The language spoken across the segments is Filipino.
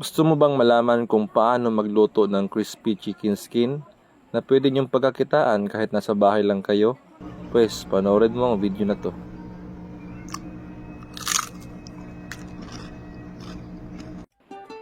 Gusto mo bang malaman kung paano magluto ng crispy chicken skin na pwede niyong pagkakitaan kahit nasa bahay lang kayo? Pues, panoorin mo ang video na to.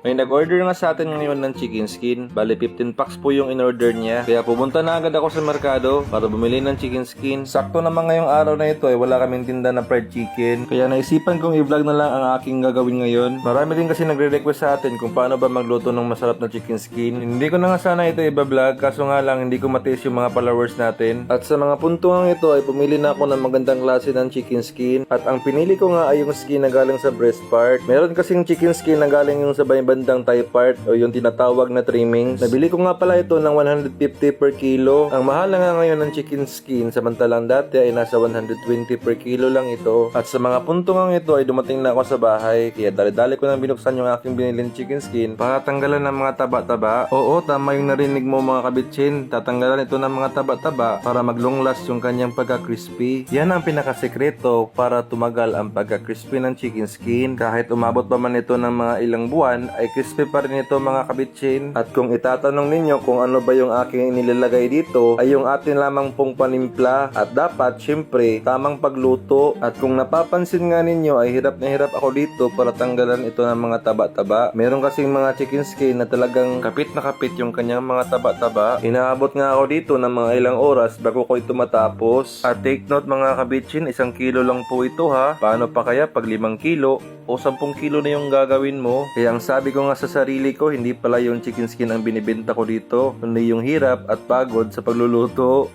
May nag-order nga sa atin ngayon ng chicken skin. Bali 15 packs po yung in-order niya. Kaya pumunta na agad ako sa merkado para bumili ng chicken skin. Sakto naman ngayong araw na ito ay wala kaming tinda na fried chicken. Kaya naisipan kong i-vlog na lang ang aking gagawin ngayon. Marami din kasi nagre-request sa atin kung paano ba magluto ng masarap na chicken skin. Hindi ko na nga sana ito i-vlog, kaso nga lang hindi ko matiis yung mga followers natin. At sa mga puntungang ito ay pumili na ako ng magandang klase ng chicken skin. At ang pinili ko nga ay yung skin na galing sa breast part. Meron kasing chicken skin na galing yung sa bandang thigh part o yung tinatawag na trimmings. Nabili ko nga pala ito ng 150 per kilo. Ang mahal na nga ngayon ng chicken skin, samantalang dati ay nasa 120 per kilo lang ito. At sa mga puntungang ito ay dumating na ako sa bahay, kaya dali-dali ko nang binuksan yung aking binilin chicken skin para tanggalan ng mga taba-taba. Oo, tama yung narinig mo mga kabitsin. Tatanggalan ito ng mga taba-taba para mag-long last yung kanyang pagka-crispy. Yan ang pinakasekreto para tumagal ang pagka-crispy ng chicken skin. Kahit umabot pa man ito ng mga ilang buwan, ay crispy pa rin ito mga kabitsin. At kung itatanong ninyo kung ano ba yung aking inilalagay dito, ay yung atin lamang pong panimpla. At dapat, syempre, tamang pagluto. At kung napapansin nga ninyo, ay hirap na hirap ako dito para tanggalan ito ng mga taba-taba. Meron kasing mga chicken skin na talagang kapit na kapit yung kanyang mga taba-taba. Inaabot nga ako dito ng mga ilang oras bago ko ito matapos. At take note mga kabitsin, 1 kilo lang po ito ha. Paano pa kaya pag 5 kilo o 10 kilo na yung gagawin mo? Kaya ang sabi ko nga sa sarili ko, hindi pala yung chicken skin ang binibenta ko dito, kundi yung hirap at pagod sa pagluluto.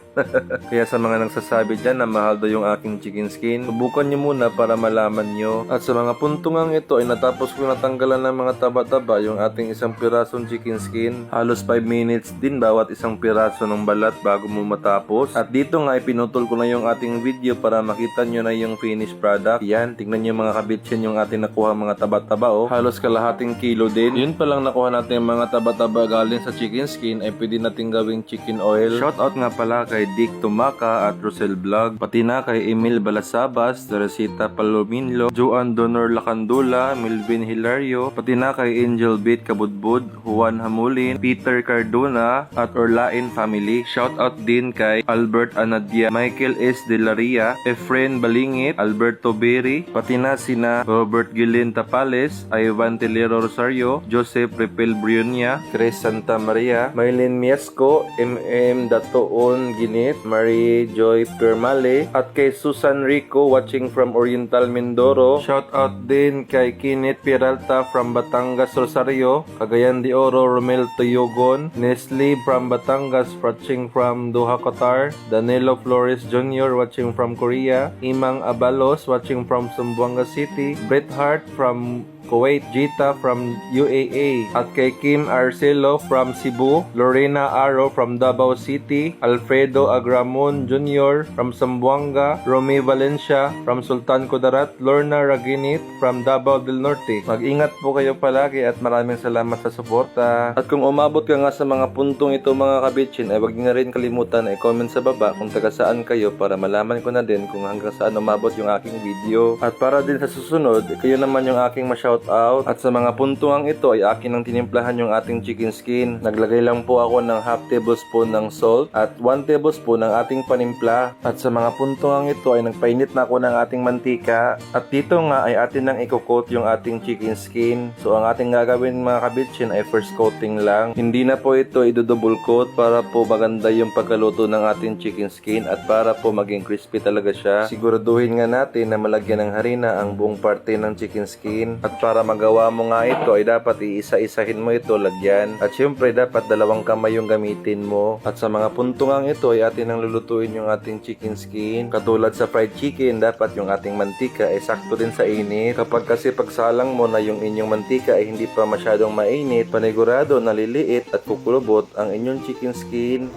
Kaya sa mga nagsasabi dyan na mahal daw yung aking chicken skin, subukan nyo muna para malaman nyo. At sa mga puntungang ito ay natapos ko natanggalan ng mga taba-taba yung ating 1 pirasong chicken skin. Halos 5 minutes din bawat 1 piraso ng balat bago mo matapos. At dito nga ipinutol ko na yung ating video para makita nyo na yung finished product. Yan, tingnan nyo mga kabitsin yung ating nakuha mga taba-taba oh. Halos kalahating kilo din. Yun palang nakuha natin yung mga taba-taba galing sa chicken skin ay pwede natin gawing chicken oil. Shoutout nga pala kay Dick Tumaca at Rosel Vlog, pati na kay Emil Balasabas, Teresita Palominlo, Joan Donor Lacandula, Melvin Hilario, pati na kay Angel Beat Kabudbud, Juan Hamulin, Peter Cardona at Orlain family. Shoutout din kay Albert Anadia, Michael S. De La Ria, Efren Balingit, Alberto Berry, pati na sina Robert Gillen Tapales, Ivan Telero Rosario, Joseph Repel Brionia, Chris Santa Maria, Maylin Miesco, M.M. Datoon Ginit, Marie Joy Permale, at kay Susan Rico watching from Oriental Mindoro. Shout out din kay Kenneth Peralta from Batangas Rosario, Cagayan de Oro Romel Toyogon, Nestle from Batangas watching from Doha Qatar, Danilo Flores Jr. watching from Korea, Imang Abalos watching from Zamboanga City, Bret Hart from Kuwait, Jita from UAE, at kay Kim Arcelo from Cebu, Lorena Aro from Davao City, Alfredo Agramon Jr. from Zamboanga, Romy Valencia from Sultan Kudarat, Lorna Raginit from Davao del Norte. Mag-ingat po kayo palagi at maraming salamat sa suporta. At kung umabot ka nga sa mga puntong ito mga kabitsin, ay wag niyo na rin kalimutan na i-comment sa baba kung taga saan kayo para malaman ko na din kung hanggang saan umabot yung aking video. At para din sa susunod, kayo naman yung aking ma-shout out. At sa mga puntungang ito ay akin ang tinimplahan yung ating chicken skin. Naglagay lang po ako ng half tablespoon ng salt at 1 tablespoon ng ating panimpla. At sa mga puntungang ito ay nagpainit na ako ng ating mantika. At dito nga ay atin nang i-coat yung ating chicken skin. So ang ating gagawin mga kabitsin ay first coating lang. Hindi na po ito i-double coat para po maganda yung pagkaluto ng ating chicken skin at para po maging crispy talaga siya. Siguraduhin nga natin na malagyan ng harina ang buong parte ng chicken skin. At para magawa mo nga ito ay dapat iisa-isahin mo ito lagyan. At syempre dapat 2 kamay yung gamitin mo. At sa mga puntungang ito ay atin ang lulutuin yung ating chicken skin. Katulad sa fried chicken, dapat yung ating mantika ay sakto din sa init. Kapag kasi pagsalang mo na yung inyong mantika ay hindi pa masyadong mainit, panigurado naliliit at kukulubot ang inyong chicken skin.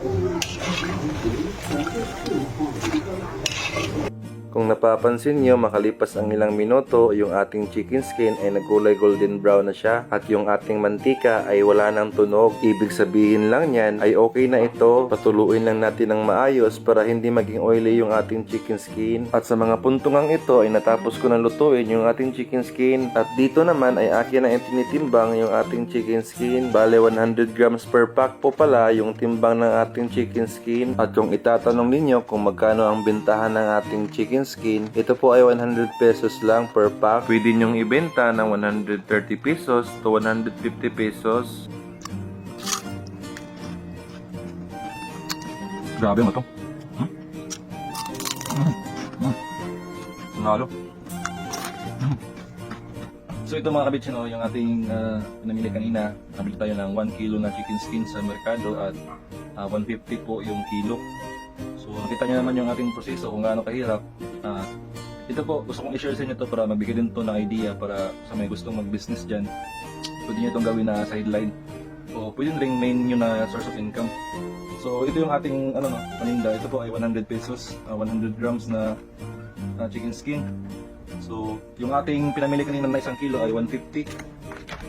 Kung napapansin nyo, makalipas ang ilang minuto, yung ating chicken skin ay nagkulay golden brown na siya at yung ating mantika ay wala nang tunog. Ibig sabihin lang yan ay okay na ito. Patuluin lang natin ng maayos para hindi maging oily yung ating chicken skin. At sa mga puntungang ito ay natapos ko na lutuin yung ating chicken skin. At dito naman ay akin na tinitimbang yung ating chicken skin. Bale 100 grams per pack po pala yung timbang ng ating chicken skin. At kung itatanong ninyo kung magkano ang bentahan ng ating chicken skin, ito po ay 100 pesos lang per pack. Pwede nyong ibenta ng 130 pesos to 150 pesos. Grabe mo to. Nalo. So ito mga kabitsin, yung ating pinamili kanina. Nabili tayo ng 1 kilo na chicken skin sa merkado at 150 po yung kilo. So nakita nyo naman yung ating proseso kung gaano kahirap. Ito po, gusto kong i-share sa inyo to para magbigay din to ng idea para sa may gustong mag-business dyan. Pwede nyo itong gawin na sideline o pwede rin main nyo na source of income. So ito yung ating paninda. Ito po ay 100 pesos, 100 grams na chicken skin. So yung ating pinamili kanina na 1 kilo ay 150.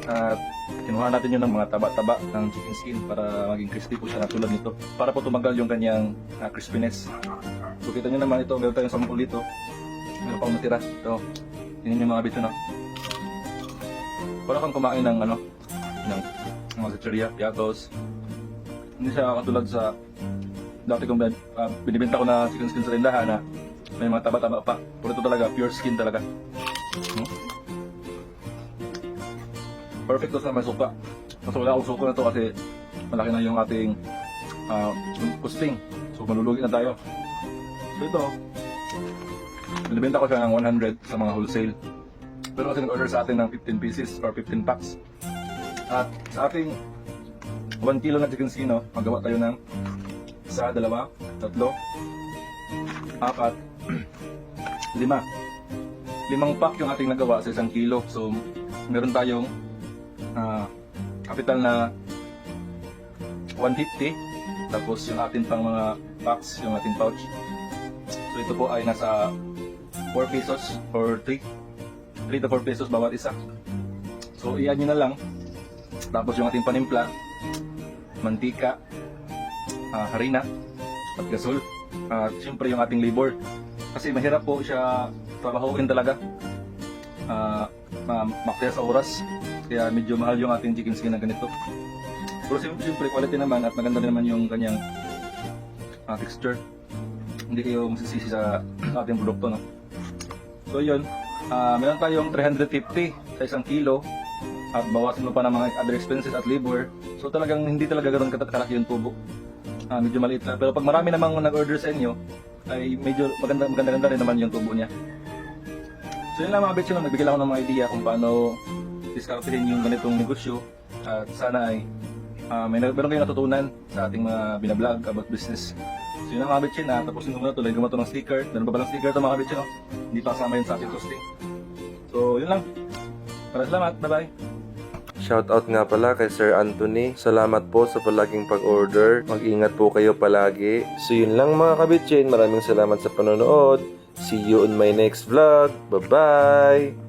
At kinuha natin yun ng mga taba-taba ng chicken skin para maging crispy po siya na tulad nito. Para po tumagal yung kanyang crispiness. So kita nyo naman ito, meron tayong sampul dito. Meron pang natira. Ito, yun yung mga bito na. Para kang kumain ng ng mga chicheria, piatos. Hindi siya katulad sa dati kong binibenta ko na chicken skin sa tindahan na may mga taba-taba pa. Pero ito talaga, pure skin talaga. Perfect to sa may suka. Mas wala akong suka na to kasi malaki na yung ating costing. So malulugi na tayo. So ito, binibenta ko siya ng 100 sa mga wholesale. Pero kasi nag-order sa atin ng 15 pieces or 15 packs. At sa ating 1 kilo na chicken skin, magawa tayo ng 1, 2, 3, 4, 5. 5 pack yung ating nagawa sa 1 kilo. So meron tayong capital na 150. Tapos yung ating pang mga packs, yung ating pouch. So ito po ay nasa 4 pesos or 3 to 4 pesos bawat isa. So iyan nyo na lang. Tapos yung ating panimpla, mantika, harina, at gasol. At siyempre yung ating labor. Kasi mahirap po siya trabahuin talaga. Maksaya sa oras. Kaya medyo mahal yung ating chicken skin na ganito. Pero siyempre quality naman at maganda naman yung kanyang texture. Hindi kayo masisisi sa ating produkto, no? So yun, meron tayong 350 sa 1 kilo at bawasan mo pa ng mga other expenses at labor. So talagang hindi talaga ganoon kalaki yung tubo. Medyo maliit na. Pero pag marami namang nag-order sa inyo, ay medyo maganda rin naman yung tubo niya. So yun lang mga bitch, nagbigay lang ako ng mga idea kung paano discountin yung ganitong negosyo. At sana ay meron kayong natutunan sa ating mga binablog about business. So yun ang mga bitchin, tapusin ko muna ito. Lagyan ko ito ng sticker. Meron pa palang sticker ito mga bitchin, hindi pa kasama yun sa ating posting. So yun lang. Salamat, bye bye. Shoutout nga pala kay Sir Anthony. Salamat po sa palaging pag-order. Mag-ingat po kayo palagi. So yun lang mga kabitchin. Maraming salamat sa panonood. See you on my next vlog. Bye bye.